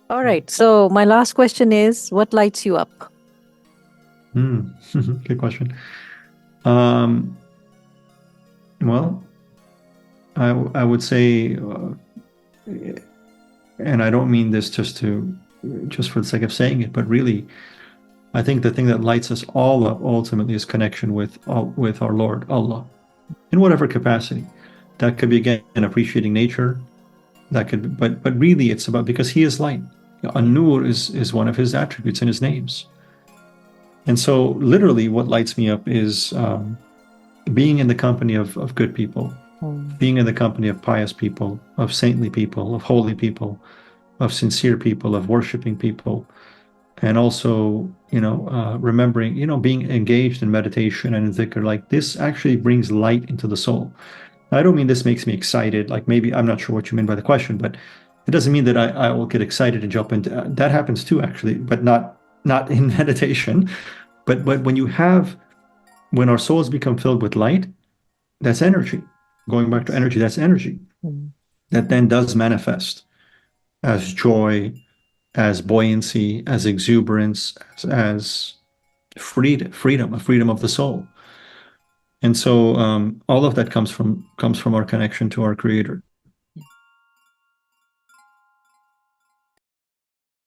All right. So my last question is, what lights you up? Good question. Um, well, I would say, and I don't mean this just for the sake of saying it, but really, I think the thing that lights us all up ultimately is connection with our Lord, Allah, in whatever capacity. That could be again appreciating nature. That could, but really, it's about because He is light. An-Nur is one of His attributes and His names. And so, literally, what lights me up is being in the company of good people, Mm. being in the company of pious people, of saintly people, of holy people, of sincere people, of worshiping people, and also, remembering, being engaged in meditation and in dhikr. Like this actually brings light into the soul. I don't mean this makes me excited. Like maybe I'm not sure what you mean by the question, but it doesn't mean that I will get excited and jump into that happens too, actually, but not in meditation. But when our souls become filled with light, that's energy. Going back to Yes. energy, that's energy Mm. that then does manifest as joy, as buoyancy, as exuberance, as freedom, a freedom of the soul. And so all of that comes from our connection to our Creator.